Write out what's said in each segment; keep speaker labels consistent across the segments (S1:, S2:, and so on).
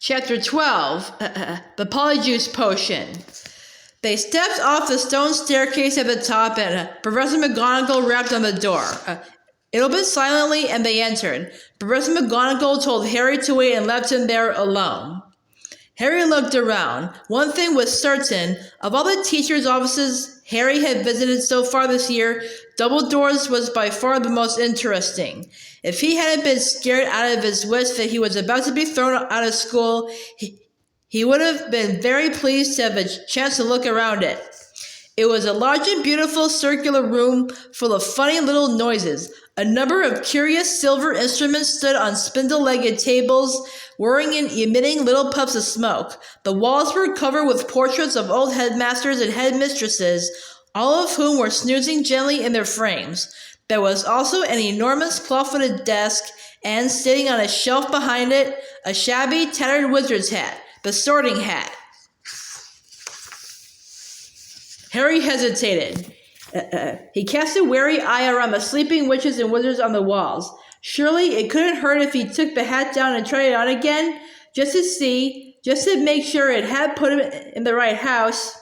S1: Chapter 12, The Polyjuice Potion. They stepped off the stone staircase at the top and Professor McGonagall rapped on the door. It opened silently and they entered. Professor McGonagall told Harry to wait and left him there alone. Harry looked around. One thing was certain. Of all the teachers' offices Harry had visited so far this year, Dumbledore's was by far the most interesting. If he hadn't been scared out of his wits that he was about to be thrown out of school, he would have been very pleased to have a chance to look around it. It was a large and beautiful circular room full of funny little noises. A number of curious silver instruments stood on spindle-legged tables, whirring and emitting little puffs of smoke. The walls were covered with portraits of old headmasters and headmistresses, all of whom were snoozing gently in their frames. There was also an enormous claw-footed desk, and sitting on a shelf behind it, a shabby, tattered wizard's hat, the Sorting Hat. Harry hesitated. He cast a wary eye around the sleeping witches and wizards on the walls. Surely it couldn't hurt if he took the hat down and tried it on again, just to make sure it had put him in the right house.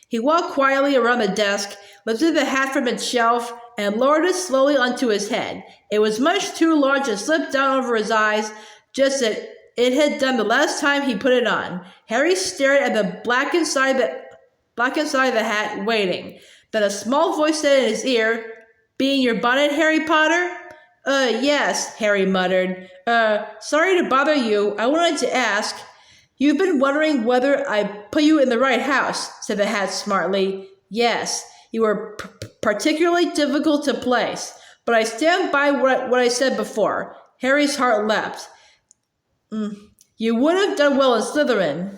S1: He walked quietly around the desk, lifted the hat from its shelf, and lowered it slowly onto his head. It was much too large and slipped down over his eyes, just as it had done the last time he put it on. Harry stared at the black inside of the hat, waiting. Then a small voice said in his ear, "Be in your bonnet, Harry Potter?" Yes," Harry muttered. Sorry to bother you. I wanted to ask. You've been wondering whether I put you in the right house," said the hat smartly. "Yes, you were particularly difficult to place, but I stand by what I said before." Harry's heart leapt. You would have done well in Slytherin."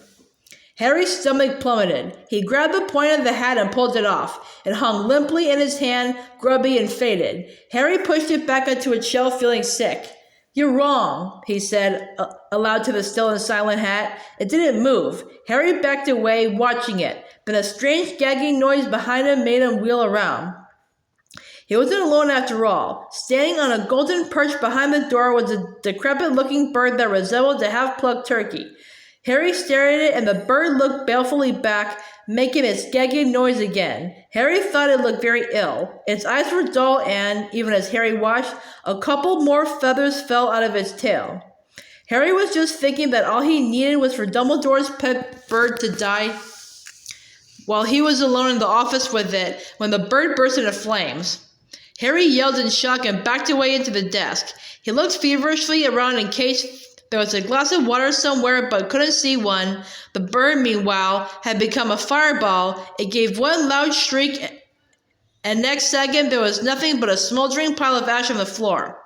S1: Harry's stomach plummeted. He grabbed the point of the hat and pulled it off. It hung limply in his hand, grubby and faded. Harry pushed it back onto its shelf, feeling sick. "You're wrong," he said aloud to the still and silent hat. It didn't move. Harry backed away, watching it. Then a strange gagging noise behind him made him wheel around. He wasn't alone after all. Standing on a golden perch behind the door was a decrepit-looking bird that resembled a half-plucked turkey. Harry stared at it, and the bird looked balefully back, making its gagging noise again. Harry thought it looked very ill. Its eyes were dull, and, even as Harry watched, a couple more feathers fell out of its tail. Harry was just thinking that all he needed was for Dumbledore's pet bird to die while he was alone in the office with it, when the bird burst into flames. Harry yelled in shock and backed away into the desk. He looked feverishly around in case there was a glass of water somewhere, but couldn't see one. The bird, meanwhile, had become a fireball. It gave one loud shriek, and next second there was nothing but a smoldering pile of ash on the floor.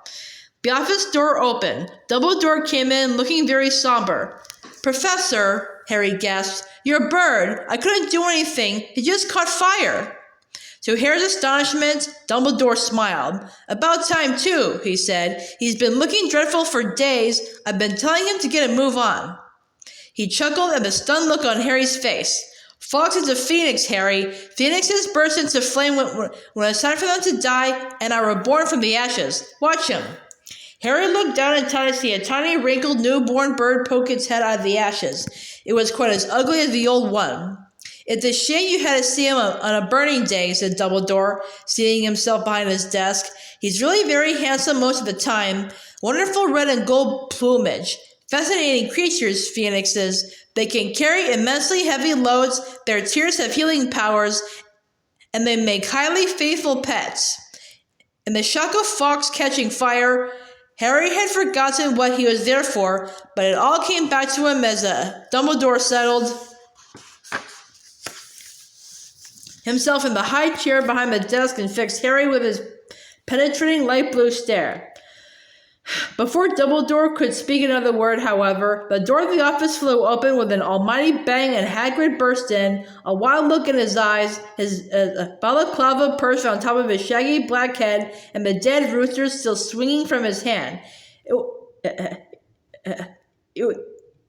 S1: The office door opened. Dumbledore came in, looking very somber. "Professor," Harry gasped, "your bird. I couldn't do anything. It just caught fire." To Harry's astonishment, Dumbledore smiled. "About time, too," he said. "He's been looking dreadful for days. I've been telling him to get a move on." He chuckled at the stunned look on Harry's face. "Fox is a phoenix, Harry. Phoenixes burst into flame when it's time for them to die and are reborn from the ashes. Watch him." Harry looked down in time to see a tiny, wrinkled, newborn bird poke its head out of the ashes. It was quite as ugly as the old one. "It's a shame you had to see him on a burning day," said Dumbledore, seating himself behind his desk. "He's really very handsome most of the time. Wonderful red and gold plumage. Fascinating creatures, phoenixes. They can carry immensely heavy loads, their tears have healing powers, and they make highly faithful pets." In the shock of Fawkes catching fire, Harry had forgotten what he was there for, but it all came back to him as Dumbledore settled himself in the high chair behind the desk and fixed Harry with his penetrating light blue stare. Before Dumbledore could speak another word, however, the door of the office flew open with an almighty bang and Hagrid burst in, a wild look in his eyes, his balaclava perched on top of his shaggy black head, and the dead rooster still swinging from his hand.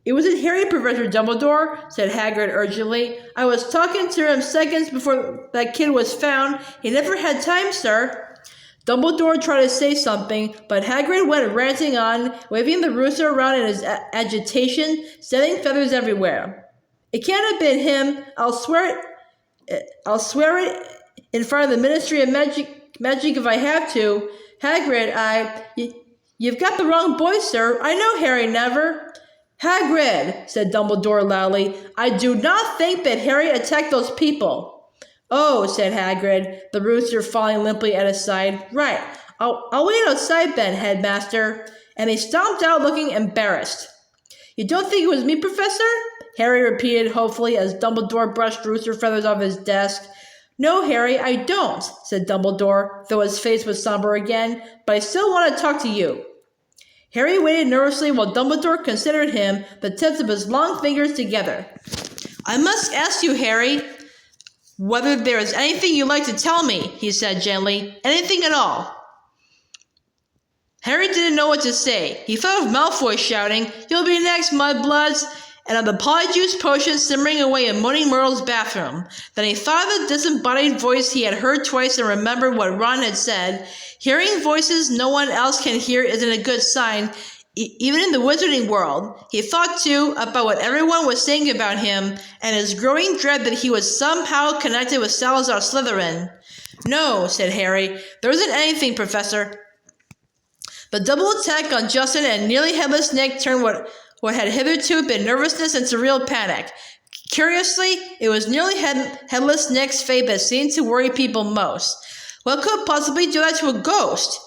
S1: It wasn't Harry, Professor Dumbledore," said Hagrid urgently. "I was talking to him seconds before that kid was found. He never had time, sir." Dumbledore tried to say something, but Hagrid went ranting on, waving the rooster around in his agitation, sending feathers everywhere. It can't have been him. I'll swear it in front of the Ministry of Magic if I have to. Hagrid, you've got the wrong boy, sir. I know Harry never. Hagrid, said Dumbledore loudly, I do not think that Harry attacked those people. Oh, said Hagrid, the rooster falling limply at his side. Right. I'll wait outside then, headmaster. And he stomped out looking embarrassed. You don't think it was me, Professor? Harry repeated hopefully as Dumbledore brushed rooster feathers off his desk. No, Harry, I don't, said Dumbledore, though his face was somber again, but I still want to talk to you. Harry waited nervously while Dumbledore considered him, the tips of his long fingers together. I must ask you, Harry, whether there is anything you'd like to tell me, he said gently. Anything at all. Harry didn't know what to say. He thought of Malfoy shouting, You'll be next, mudbloods, and of the Polyjuice potion simmering away in Moaning Myrtle's bathroom. Then he thought of the disembodied voice he had heard twice and remembered what Ron had said. Hearing voices no one else can hear isn't a good sign, even in the wizarding world. He thought, too, about what everyone was saying about him, and his growing dread that he was somehow connected with Salazar Slytherin. No, said Harry. There isn't anything, Professor. The double attack on Justin and nearly headless Nick turned what had hitherto been nervousness into real panic. Curiously, it was nearly headless Nick's fate that seemed to worry people most. What could possibly do that to a ghost?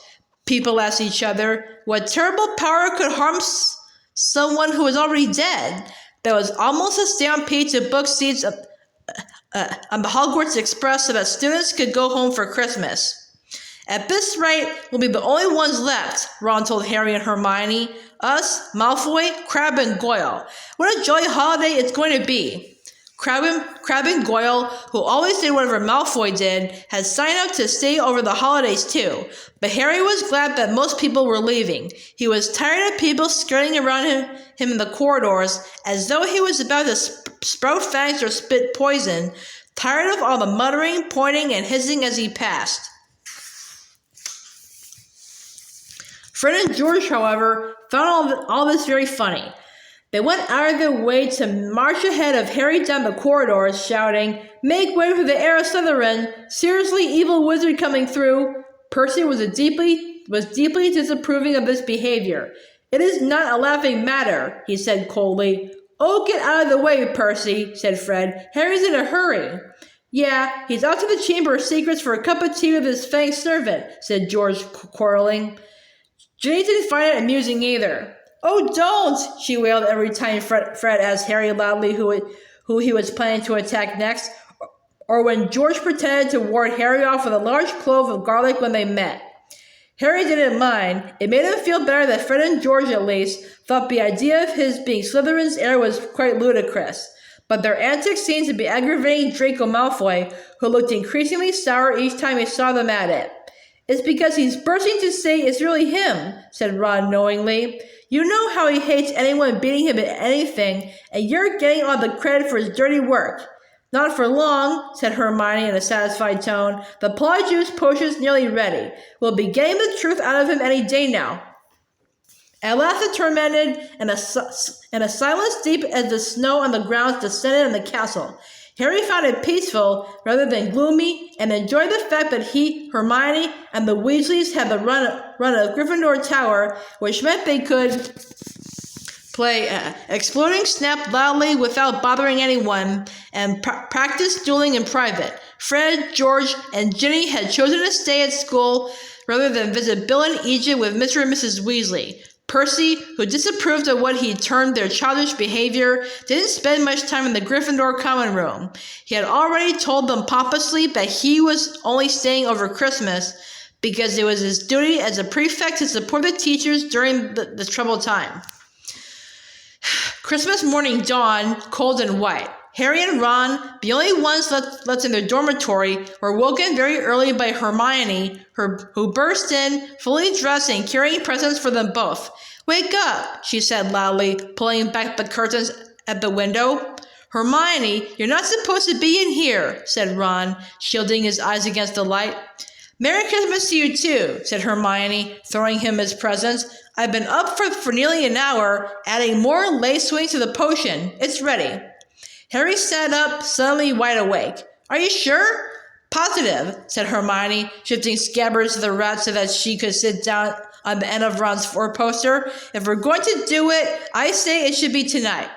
S1: People asked each other. What terrible power could harm someone who was already dead? There was almost a stampede to book seats on the Hogwarts Express so that students could go home for Christmas. At this rate, we'll be the only ones left, Ron told Harry and Hermione. Us, Malfoy, Crabbe, and Goyle. What a jolly holiday it's going to be. Crabbe and Goyle, who always did whatever Malfoy did, had signed up to stay over the holidays too. But Harry was glad that most people were leaving. He was tired of people skirting around him in the corridors as though he was about to sprout fangs or spit poison, tired of all the muttering, pointing, and hissing as he passed. Fred and George, however, found all this very funny. They went out of their way to march ahead of Harry down the corridors, shouting, Make way for the heir of Slytherin! Seriously, evil wizard coming through! Percy was deeply disapproving of this behavior. It is not a laughing matter, he said coldly. Oh, get out of the way, Percy, said Fred. Harry's in a hurry. Yeah, he's out to the Chamber of Secrets for a cup of tea with his fanged servant, said George, quarreling. Ginny didn't find it amusing either. Oh, don't! She wailed every time Fred asked Harry loudly who he was planning to attack next, or when George pretended to ward Harry off with a large clove of garlic when they met. Harry didn't mind. It made him feel better that Fred and George, at least, thought the idea of his being Slytherin's heir was quite ludicrous. But their antics seemed to be aggravating Draco Malfoy, who looked increasingly sour each time he saw them at it. It's because he's bursting to say it's really him, said Ron knowingly. You know how he hates anyone beating him at anything, and you're getting all the credit for his dirty work. Not for long, said Hermione in a satisfied tone. The Polyjuice potion's nearly ready. We'll be getting the truth out of him any day now. At last the tormented, and a silence deep as the snow on the grounds descended on the castle. Harry found it peaceful rather than gloomy and enjoyed the fact that he, Hermione, and the Weasleys had the run of Gryffindor Tower, which meant they could play Exploding Snap loudly without bothering anyone, and practice dueling in private. Fred, George, and Ginny had chosen to stay at school rather than visit Bill and Egypt with Mr. and Mrs. Weasley. Percy, who disapproved of what he termed their childish behavior, didn't spend much time in the Gryffindor common room. He had already told them pompously that he was only staying over Christmas because it was his duty as a prefect to support the teachers during the troubled time. Christmas morning dawned, cold and white. Harry and Ron, the only ones left in their dormitory, were woken very early by Hermione, who burst in, fully dressed and carrying presents for them both. Wake up, she said loudly, pulling back the curtains at the window. Hermione, you're not supposed to be in here, said Ron, shielding his eyes against the light. Merry Christmas to you too, said Hermione, throwing him his presents. I've been up for nearly an hour, adding more lace wings to the potion. It's ready. Harry sat up, suddenly wide awake. Are you sure? Positive, said Hermione, shifting Scabbers to the rat so that she could sit down on the end of Ron's four-poster. If we're going to do it, I say it should be tonight.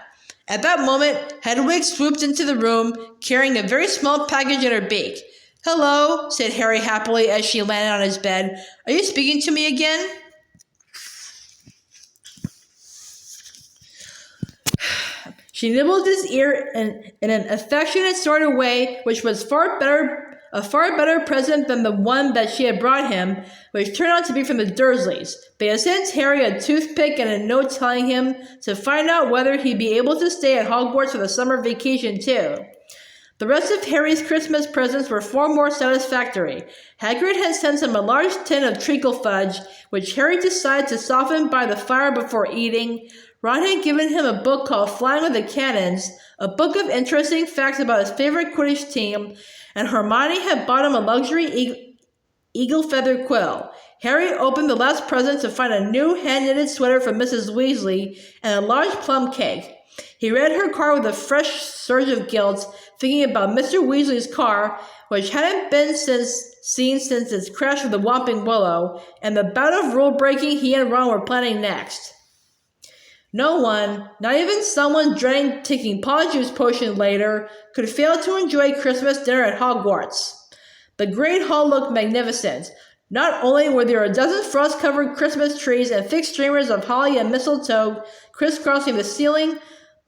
S1: At that moment, Hedwig swooped into the room, carrying a very small package in her beak. Hello, said Harry happily as she landed on his bed. Are you speaking to me again? She nibbled his ear in an affectionate sort of way, which was a far better present than the one that she had brought him, which turned out to be from the Dursleys. They had sent Harry a toothpick and a note telling him to find out whether he'd be able to stay at Hogwarts for the summer vacation too. The rest of Harry's Christmas presents were far more satisfactory. Hagrid had sent him a large tin of treacle fudge, which Harry decided to soften by the fire before eating. Ron had given him a book called Flying with the Cannons, a book of interesting facts about his favorite Quidditch team, and Hermione had bought him a luxury eagle feather quill. Harry opened the last present to find a new hand-knitted sweater from Mrs. Weasley and a large plum cake. He read her card with a fresh surge of guilt, thinking about Mr. Weasley's car, which hadn't been seen since its crash with the Whomping Willow, and the bout of rule-breaking he and Ron were planning next. No one, not even someone dreading taking Polyjuice potion later, could fail to enjoy Christmas dinner at Hogwarts. The Great Hall looked magnificent. Not only were there a dozen frost-covered Christmas trees and thick streamers of holly and mistletoe crisscrossing the ceiling,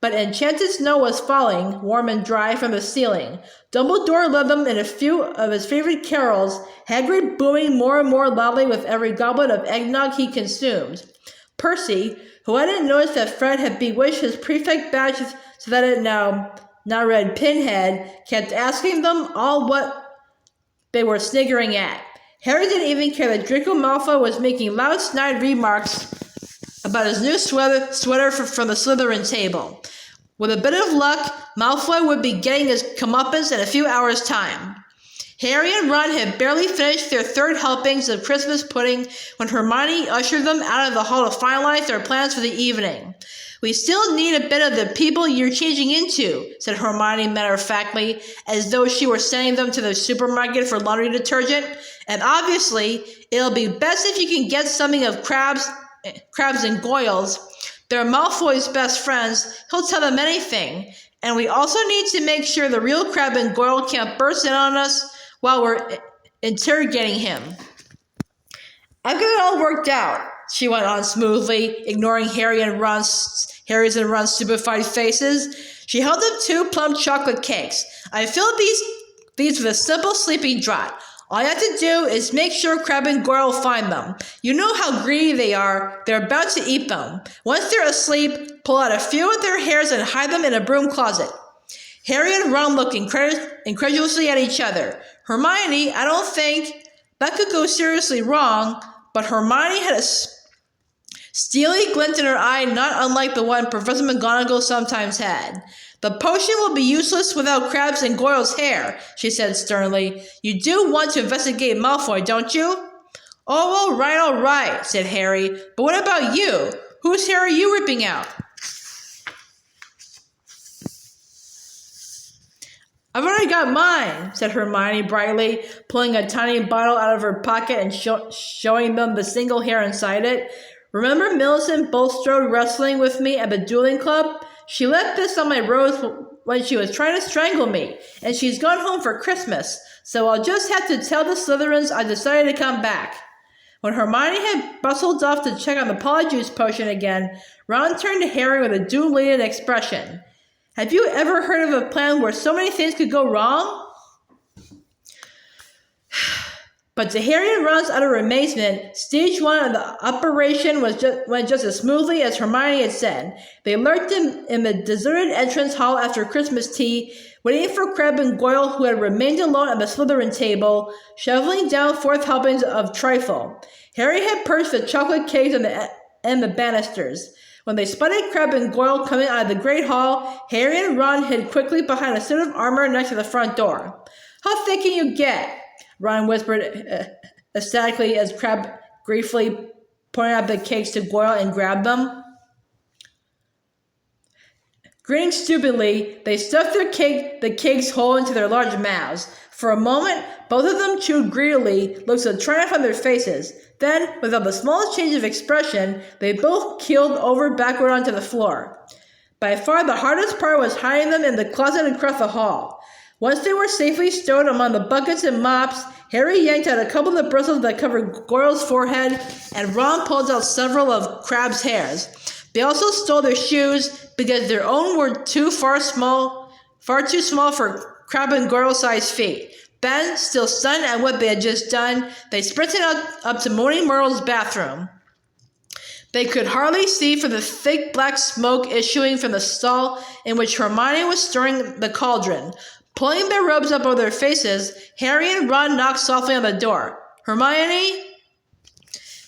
S1: but enchanted snow was falling, warm and dry, from the ceiling. Dumbledore led them in a few of his favorite carols, Hagrid booming more and more loudly with every goblet of eggnog he consumed. Percy, who hadn't noticed that Fred had bewitched his prefect badge so that it now read Pinhead, kept asking them all what they were sniggering at. Harry didn't even care that Draco Malfoy was making loud, snide remarks about his new sweater from the Slytherin table. With a bit of luck, Malfoy would be getting his comeuppance in a few hours' time. Harry and Ron had barely finished their third helpings of Christmas pudding when Hermione ushered them out of the hall to finalize their plans for the evening. We still need a bit of the people you're changing into, said Hermione matter-of-factly, as though she were sending them to the supermarket for laundry detergent. And obviously, it'll be best if you can get something of Crabs and Goyles. They're Malfoy's best friends. He'll tell them anything. And we also need to make sure the real Crab and Goyle can't burst in on us while we're interrogating him. I've got it all worked out, she went on smoothly, ignoring Harry's and Ron's stupefied faces. She held up 2 plum chocolate cakes. I filled these with a simple sleeping draught. All you have to do is make sure Crab and Goyle find them. You know how greedy they are. They're about to eat them. Once they're asleep, pull out a few of their hairs and hide them in a broom closet. Harry and Ron looked incredulously at each other. Hermione, I don't think that could go seriously wrong, but Hermione had a steely glint in her eye not unlike the one Professor McGonagall sometimes had. The potion will be useless without Crabs and Goyle's hair, she said sternly. You do want to investigate Malfoy, don't you? Oh, all right, said Harry. But what about you? Whose hair are you ripping out? I've already got mine, said Hermione brightly, pulling a tiny bottle out of her pocket and showing them the single hair inside it. Remember Millicent Bulstrode wrestling with me at the dueling club? She left this on my rose when she was trying to strangle me, and she's gone home for Christmas, so I'll just have to tell the Slytherins I decided to come back. When Hermione had bustled off to check on the Polyjuice potion again, Ron turned to Harry with a doom-laden expression. Have you ever heard of a plan where so many things could go wrong? But to Harry and Ron's utter amazement, stage 1 of the operation went just as smoothly as Hermione had said. They lurked in the deserted entrance hall after Christmas tea, waiting for Crabbe and Goyle, who had remained alone at the Slytherin table, shoveling down 4th helpings of trifle. Harry had perched the chocolate cakes and the banisters. When they spotted Crabbe and Goyle coming out of the great hall, Harry and Ron hid quickly behind a suit of armor next to the front door. How thick can you get? Ron whispered ecstatically as Crabbe gratefully pointed out the cakes to Goyle and grabbed them. Grinning stupidly, they stuffed the cakes whole into their large mouths. For a moment, both of them chewed greedily, looks of triumph on their faces. Then, without the smallest change of expression, they both keeled over backward onto the floor. By far the hardest part was hiding them in the closet across the hall. Once they were safely stowed among the buckets and mops, Harry yanked out a couple of the bristles that covered Goyle's forehead, and Ron pulled out several of Crabbe's hairs. They also stole their shoes because their own were far too small for Crabbe and Goyle-sized feet. Then, still stunned at what they had just done, they sprinted up to Moaning Myrtle's bathroom. They could hardly see for the thick black smoke issuing from the stall in which Hermione was stirring the cauldron. Pulling their robes up over their faces, Harry and Ron knocked softly on the door. "Hermione?"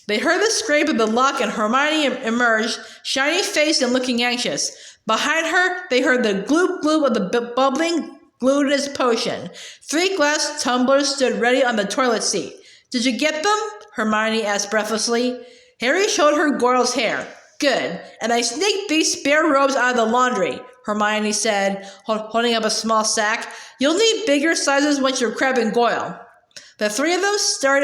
S1: They heard the scrape of the lock and Hermione emerged, shiny-faced and looking anxious. Behind her, they heard the gloop-gloop of the bubbling glutinous potion. 3 glass tumblers stood ready on the toilet seat. "Did you get them?" Hermione asked breathlessly. Harry showed her Goyle's hair. "Good. And I sneaked these spare robes out of the laundry," Hermione said, holding up a small sack. "You'll need bigger sizes once you're Crabbe and Goyle." The 3 of them stared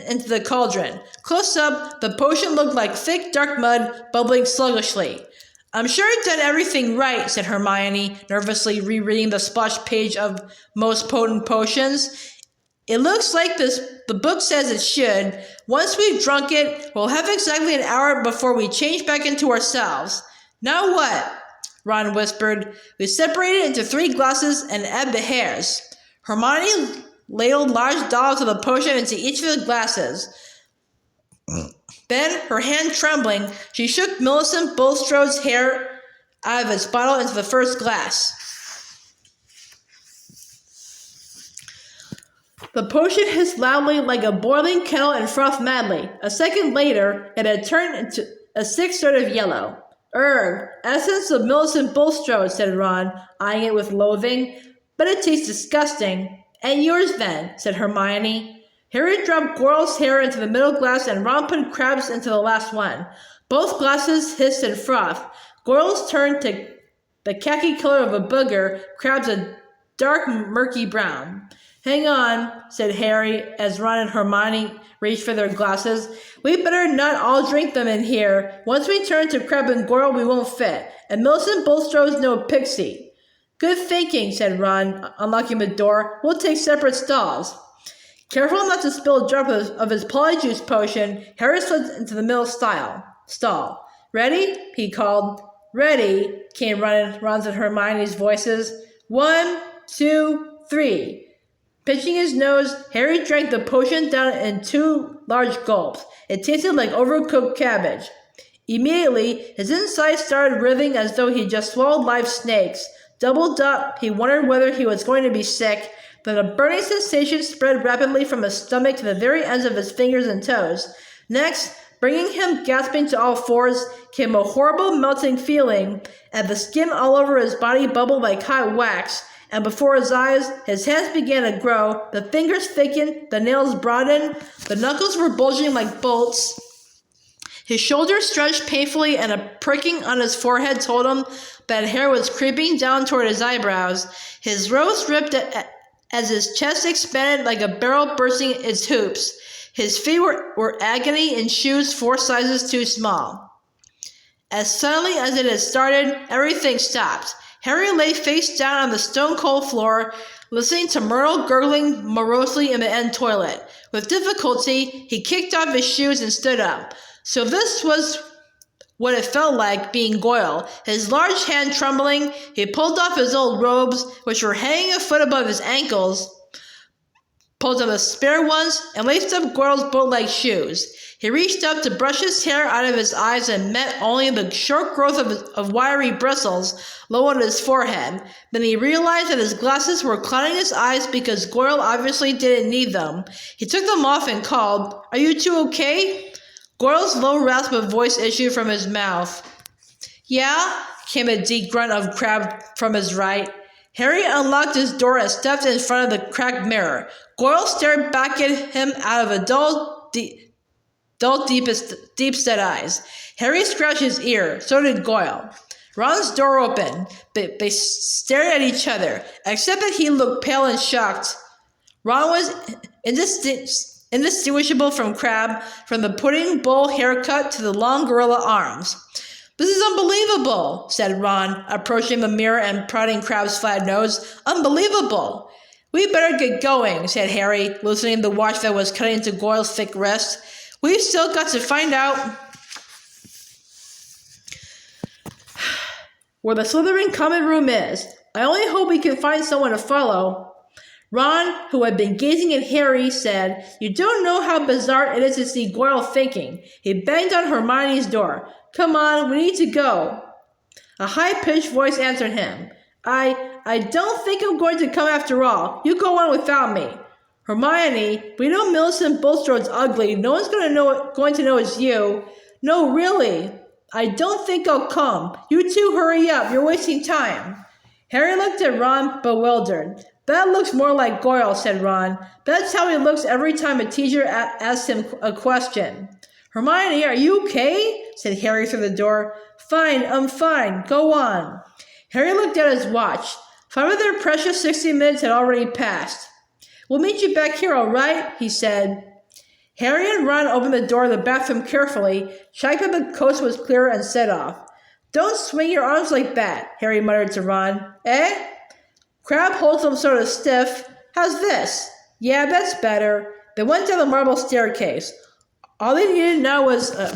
S1: into the cauldron. Close up, the potion looked like thick, dark mud, bubbling sluggishly. "I'm sure I've done everything right," said Hermione, nervously rereading the splotched page of Most Potent Potions. "It looks like the book says it should. Once we've drunk it, we'll have exactly an hour before we change back into ourselves." "Now what?" Ron whispered. "We separated into 3 glasses and add the hairs." Hermione ladled large dollops of the potion into each of the glasses. Then, her hand trembling, she shook Millicent Bulstrode's hair out of its bottle into the first glass. The potion hissed loudly like a boiling kettle and frothed madly. A second later, it had turned into a 6th sort of yellow. Essence of Millicent Bulstrode," said Ron, eyeing it with loathing. "But it tastes disgusting." "And yours then," said Hermione. Harry dropped Goyle's hair into the middle glass and Ron put Crabbe's into the last one. Both glasses hissed and frothed. Goyle's turned to the khaki color of a booger, Crabbe's a dark, murky brown. "Hang on," said Harry as Ron and Hermione reached for their glasses. "We better not all drink them in here. Once we turn to Crabbe and Goyle, we won't fit. And Millicent Bulstrode's no pixie." "Good thinking," said Ron, unlocking the door. "We'll take separate stalls." Careful not to spill a drop of his Polyjuice potion, Harry slid into the middle stall. "Ready?" he called. "Ready," came Ron's and Hermione's voices. 1, 2, 3. Pinching his nose, Harry drank the potion down in 2 large gulps. It tasted like overcooked cabbage. Immediately, his insides started writhing as though he just swallowed live snakes. Doubled up, he wondered whether he was going to be sick. Then a burning sensation spread rapidly from his stomach to the very ends of his fingers and toes. Next, bringing him gasping to all fours, came a horrible melting feeling, and the skin all over his body bubbled like hot wax, and before his eyes, his hands began to grow, the fingers thickened, the nails broadened, the knuckles were bulging like bolts. His shoulders stretched painfully, and a pricking on his forehead told him that hair was creeping down toward his eyebrows. His rose ripped as his chest expanded like a barrel bursting its hoops. His feet were agony in shoes 4 sizes too small. As suddenly as it had started, everything stopped. Harry lay face down on the stone-cold floor, listening to Myrtle gurgling morosely in the end toilet. With difficulty, he kicked off his shoes and stood up. So this was what it felt like being Goyle. His large hand trembling, he pulled off his old robes, which were hanging a foot above his ankles, pulled on the spare ones, and laced up Goyle's boat-like shoes. He reached up to brush his hair out of his eyes and met only the short growth of wiry bristles low on his forehead. Then he realized that his glasses were clouding his eyes because Goyle obviously didn't need them. He took them off and called, "Are you two okay?" Goyle's low rasp of voice issued from his mouth. "Yeah," came a deep grunt of Crabbe from his right. Harry unlocked his door and stepped in front of the cracked mirror. Goyle stared back at him out of a deep-set eyes. Harry scratched his ear. So did Goyle. Ron's door opened. They stared at each other, except that he looked pale and shocked. Ron was indistinguishable from Crabbe, from the pudding bowl haircut to the long gorilla arms. This is unbelievable, said Ron, approaching the mirror and prodding Crabbe's flat nose. Unbelievable. We better get going, said Harry, loosening the watch that was cutting into Goyle's thick wrist. We've still got to find out where the Slytherin common room is. I only hope we can find someone to follow. Ron, who had been gazing at Harry, said, You don't know how bizarre it is to see Goyle thinking. He banged on Hermione's door. Come on, we need to go. A high-pitched voice answered him. I don't think I'm going to come after all. You go on without me. Hermione, we know Millicent Bulstrode's ugly. No one's going to know it's you. No, really. I don't think I'll come. You two hurry up. You're wasting time. Harry looked at Ron, bewildered. That looks more like Goyle, said Ron. That's how he looks every time a teacher asks him a question. Hermione, are you okay? Said Harry through the door. Fine, I'm fine. Go on. Harry looked at his watch. 5 of their precious 60 minutes had already passed. We'll meet you back here, all right? He said. Harry and Ron opened the door of the bathroom carefully, checked that the coast was clear, and set off. Don't swing your arms like that, Harry muttered to Ron. Eh? Crabbe holds them sort of stiff. How's this? Yeah, that's better. They went down the marble staircase. All they needed now was a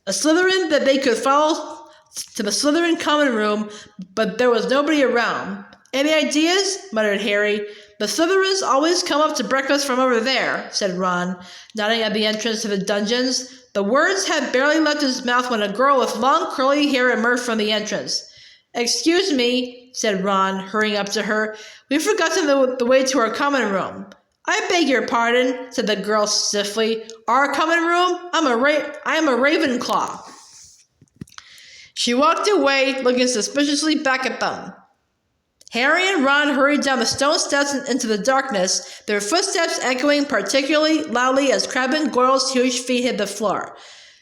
S1: Slytherin that they could follow to the Slytherin common room, but there was nobody around. Any ideas? Muttered Harry. The Slytherins always come up to breakfast from over there, said Ron, nodding at the entrance to the dungeons. The words had barely left his mouth when a girl with long curly hair emerged from the entrance. Excuse me, said Ron, hurrying up to her. We've forgotten the way to our common room. I beg your pardon, said the girl stiffly. Our common room? I am a Ravenclaw. She walked away, looking suspiciously back at them. Harry and Ron hurried down the stone steps into the darkness, their footsteps echoing particularly loudly as Crabbe and Goyle's huge feet hit the floor,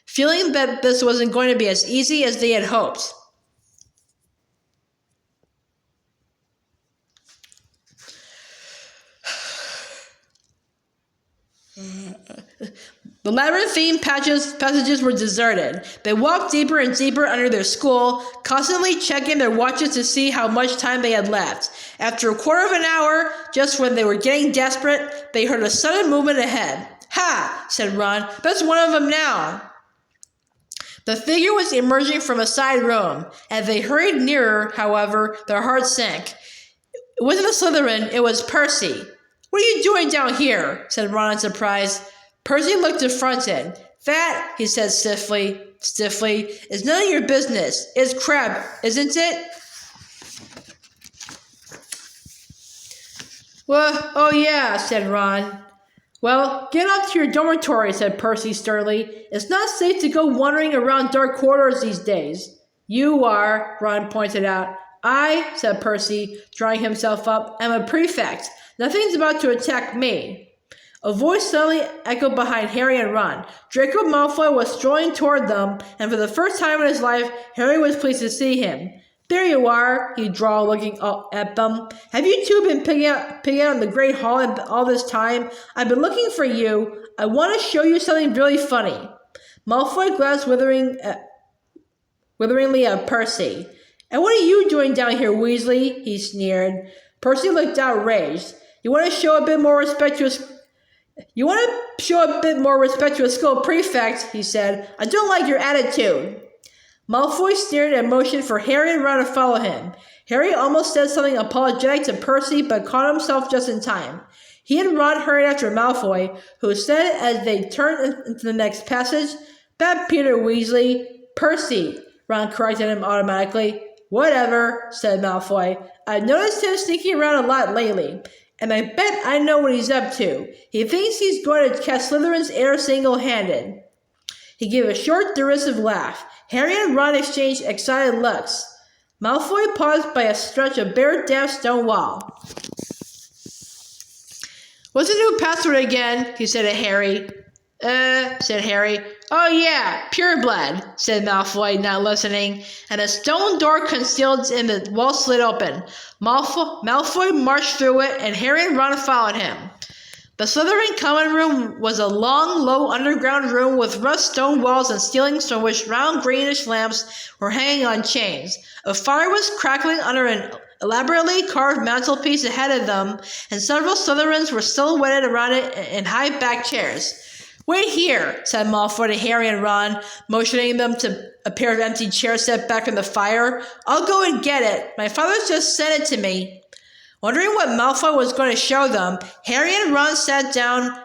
S1: feeling that this wasn't going to be as easy as they had hoped. The labyrinthine passages were deserted. They walked deeper and deeper under their school, constantly checking their watches to see how much time they had left. After a quarter of an hour, just when they were getting desperate, they heard a sudden movement ahead. Ha! Said Ron. That's one of them now. The figure was emerging from a side room. As they hurried nearer, however, their hearts sank. It wasn't a Slytherin, it was Percy. What are you doing down here? Said Ron in surprise. Percy looked affronted. That, he said stiffly, is none of your business. It's Crabbe, isn't it? Well, oh yeah, said Ron. Well, get up to your dormitory, said Percy sternly. It's not safe to go wandering around dark corridors these days. You are, Ron pointed out. I, said Percy, drawing himself up, am a prefect. Nothing's about to attack me. A voice suddenly echoed behind Harry and Ron. Draco Malfoy was strolling toward them, and for the first time in his life, Harry was pleased to see him. There you are, he drawled, looking up at them. Have you two been picking out in the Great Hall all this time? I've been looking for you. I want to show you something really funny. Malfoy glanced witheringly at Percy. And what are you doing down here, Weasley? He sneered. Percy looked outraged. You want to show a bit more respect to a school prefect, he said. I don't like your attitude. Malfoy sneered and motioned for Harry and Ron to follow him. Harry almost said something apologetic to Percy, but caught himself just in time. He and Ron hurried after Malfoy, who said as they turned into the next passage, That Peter Weasley. Percy, Ron corrected him automatically. Whatever, said Malfoy. I've noticed him sneaking around a lot lately. And I bet I know what he's up to. He thinks he's going to catch Slytherin's heir single-handed. He gave a short, derisive laugh. Harry and Ron exchanged excited looks. Malfoy paused by a stretch of bare damp stone wall. "What's the new password again?" he said to Harry. Said Harry. "Oh yeah, pureblood," said Malfoy, not listening, and a stone door concealed in the wall slid open. Malfoy marched through it, and Harry and Ron followed him. The Slytherin common room was a long, low underground room with rough stone walls and ceilings from which round greenish lamps were hanging on chains. A fire was crackling under an elaborately carved mantelpiece ahead of them, and several Slytherins were silhouetted around it in high-backed chairs. "Wait here," said Malfoy to Harry and Ron, motioning them to a pair of empty chairs set back from the fire. "I'll go and get it. My father's just sent it to me." Wondering what Malfoy was going to show them, Harry and Ron sat down,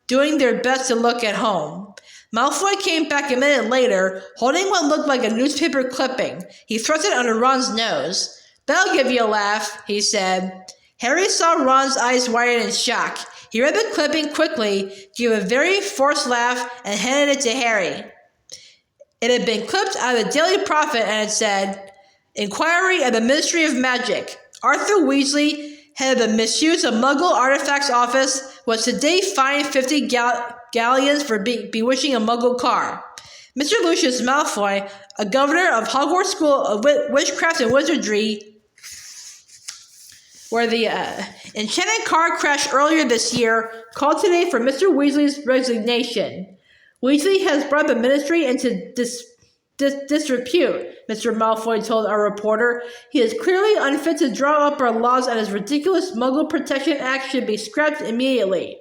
S1: doing their best to look at home. Malfoy came back a minute later, holding what looked like a newspaper clipping. He thrust it under Ron's nose. "That'll give you a laugh," he said. Harry saw Ron's eyes widen in shock. He read the clipping quickly, gave a very forced laugh, and handed it to Harry. It had been clipped out of the Daily Prophet, and it said, "Inquiry of the Ministry of Magic. Arthur Weasley, head of the Misuse of Muggle Artifacts Office, was today fined 50 galleons for bewitching a Muggle car. Mr. Lucius Malfoy, a governor of Hogwarts School of Witchcraft and Wizardry, where the enchanted car crashed earlier this year, called today for Mr. Weasley's resignation. Weasley has brought the ministry into disrepute," Mr. Malfoy told our reporter. "He is clearly unfit to draw up our laws, and his ridiculous Muggle Protection Act should be scrapped immediately."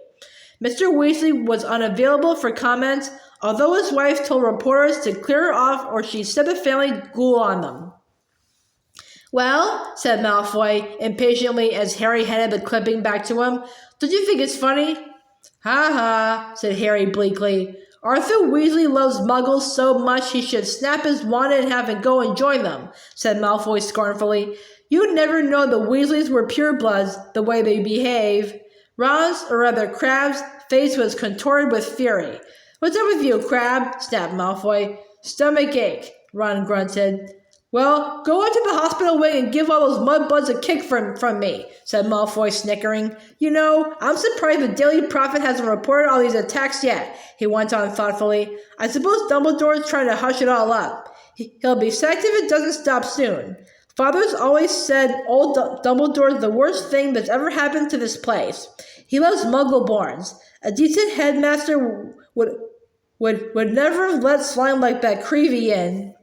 S1: Mr. Weasley was unavailable for comment, although his wife told reporters to clear her off or she'd set the family ghoul on them. "Well," said Malfoy impatiently as Harry handed the clipping back to him, "don't you think it's funny?" "Ha ha," said Harry bleakly. "Arthur Weasley loves Muggles so much he should snap his wand in half and go and join them," said Malfoy scornfully. "You'd never know the Weasleys were purebloods, the way they behave." Ron's, or rather Crabbe's, face was contorted with fury. "What's up with you, Crabbe?" snapped Malfoy. "Stomach ache," Ron grunted. "Well, go into the hospital wing and give all those mudbloods a kick from me," said Malfoy, snickering. "You know, I'm surprised the Daily Prophet hasn't reported all these attacks yet," he went on thoughtfully. "I suppose Dumbledore's trying to hush it all up. He'll be sacked if it doesn't stop soon. Father's always said old Dumbledore's the worst thing that's ever happened to this place. He loves Muggleborns. A decent headmaster would never have let slime like that Creevy in."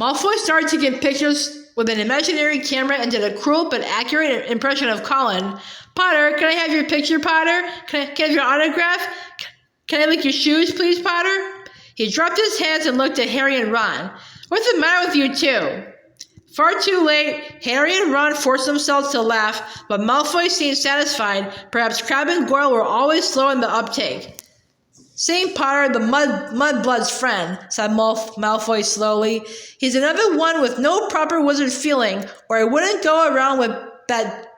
S1: Malfoy started taking pictures with an imaginary camera and did a cruel but accurate impression of Colin. "Potter, can I have your picture, Potter? Can I have your autograph? Can I lick your shoes, please, Potter?" He dropped his hands and looked at Harry and Ron. "What's the matter with you two?" Far too late, Harry and Ron forced themselves to laugh, but Malfoy seemed satisfied. Perhaps Crabbe and Goyle were always slow in the uptake. "St. Potter, the Mudblood's friend," said Malfoy slowly. "He's another one with no proper wizard feeling, or he wouldn't go around with that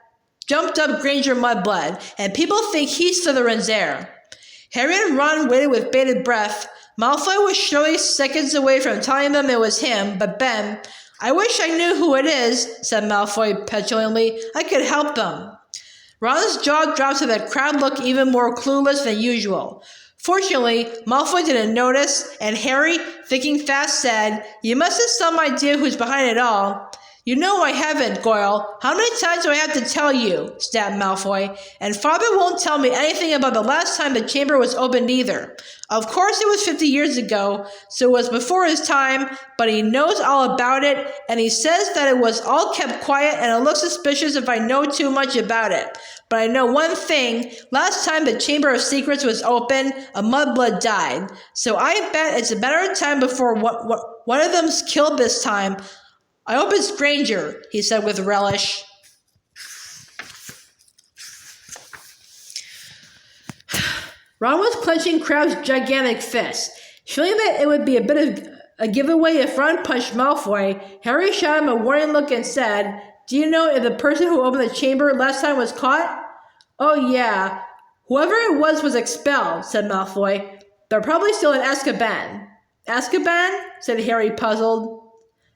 S1: jumped-up Granger Mudblood, and people think he's Slytherin's heir." Harry and Ron waited with bated breath. Malfoy was surely seconds away from telling them it was him, but Ben, "I wish I knew who it is," said Malfoy petulantly. "I could help them." Ron's jaw dropped so that Crabbe looked even more clueless than usual. Fortunately, Malfoy didn't notice, and Harry, thinking fast, said, "You must have some idea who's behind it all." "You know I haven't, Goyle. How many times do I have to tell you?" snapped Malfoy. "And Father won't tell me anything about the last time the chamber was opened either. Of course it was 50 years ago, so it was before his time, but he knows all about it, and he says that it was all kept quiet and it looks suspicious if I know too much about it. But I know one thing, last time the Chamber of Secrets was open, a mudblood died. So I bet it's a matter of time before one of them's killed this time. I hope it's Granger," he said with relish. Ron was clenching Crabbe's gigantic fist. Feeling that it would be a bit of a giveaway if Ron punched Malfoy, Harry shot him a warning look and said, "Do you know if the person who opened the chamber last time was caught?" "Oh yeah, whoever it was expelled," said Malfoy. "They're probably still in Azkaban." Azkaban? Said Harry, puzzled.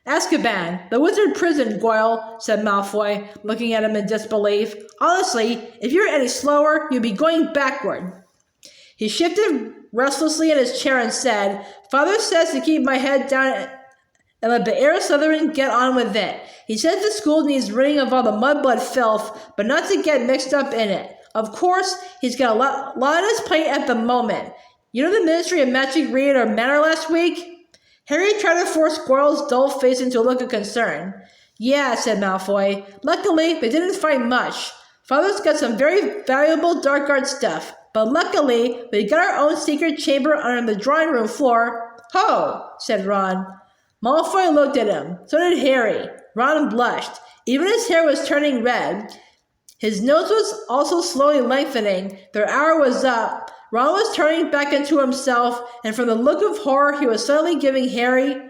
S1: Azkaban, the wizard prison, Goyle, said Malfoy, looking at him in disbelief. Honestly, if you're any slower, you'd be going backward. He shifted restlessly in his chair and said, Father says to keep my head down and let the heir Slytherin get on with it. He says the school needs ridding of all the mudblood filth, but not to get mixed up in it. Of course, he's got a lot on his plate at the moment. You know the Ministry of Magic raided our manor last week? Harry tried to force Goyle's dull face into a look of concern. Yeah, said Malfoy. Luckily, they didn't fight much. Father's got some very valuable dark art stuff, but luckily, we got our own secret chamber under the drawing room floor. Ho, said Ron. Malfoy looked at him. So did Harry. Ron blushed. Even his hair was turning red. His nose was also slowly lengthening. Their hour was up. Ron was turning back into himself, and from the look of horror he was suddenly giving Harry,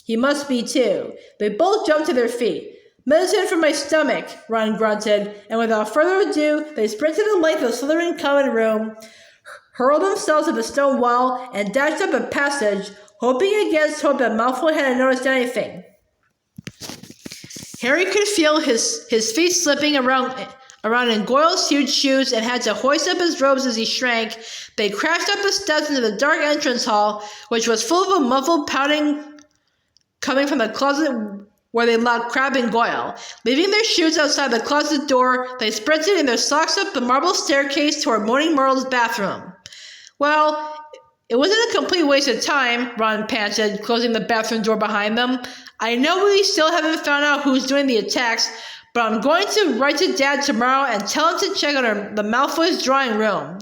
S1: he must be too. They both jumped to their feet. Medicine for my stomach, Ron grunted, and without further ado, they sprinted the length of the Slytherin common room, hurled themselves at the stone wall, and dashed up a passage, hoping against hope that Malfoy hadn't noticed anything. Harry could feel his feet slipping around in Goyle's huge shoes and had to hoist up his robes as he shrank. They crashed up the steps into the dark entrance hall, which was full of a muffled pouting coming from the closet where they locked Crabbe and Goyle. Leaving their shoes outside the closet door, they sprinted in their socks up the marble staircase toward Moaning Myrtle's bathroom. Well, it wasn't a complete waste of time, Ron panted, closing the bathroom door behind them. I know we still haven't found out who's doing the attacks, but I'm going to write to Dad tomorrow and tell him to check on the Malfoy's drawing room.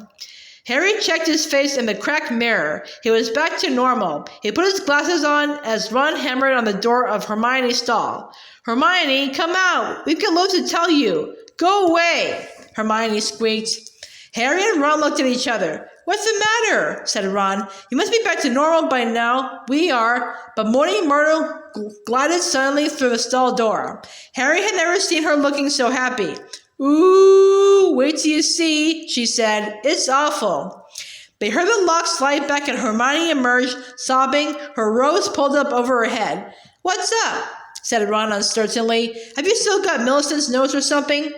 S1: Harry checked his face in the cracked mirror. He was back to normal. He put his glasses on as Ron hammered on the door of Hermione's stall. Hermione, come out! We've got loads to tell you. Go away! Hermione squeaked. Harry and Ron looked at each other. What's the matter? Said Ron. You must be back to normal by now. We are. But Moaning Myrtle glided suddenly through the stall door. Harry had never seen her looking so happy. Ooh, wait till you see, she said. It's awful. They heard the lock slide back and Hermione emerged, sobbing, her robes pulled up over her head. What's up? Said Ron uncertainly. Have you still got Millicent's nose or something?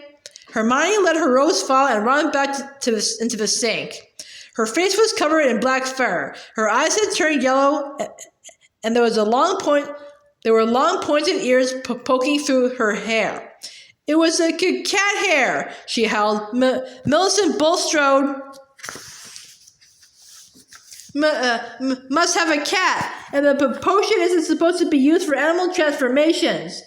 S1: Hermione let her robes fall and ran back into the sink. Her face was covered in black fur. Her eyes had turned yellow, and there were long pointed ears poking through her hair. It was a cat hair, she howled. Millicent Bulstrode must have a cat, and the potion isn't supposed to be used for animal transformations.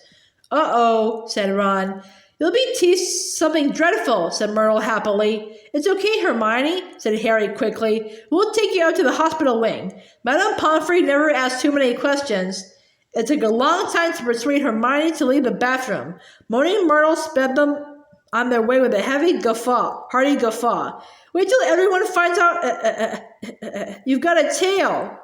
S1: Uh-oh, said Ron. You'll be teased something dreadful, said Myrtle happily. It's okay, Hermione, said Harry quickly. We'll take you out to the hospital wing. Madame Pomfrey never asked too many questions. It took a long time to persuade Hermione to leave the bathroom. Moaning Myrtle sped them on their way with a hearty guffaw. Wait till everyone finds out you've got a tail.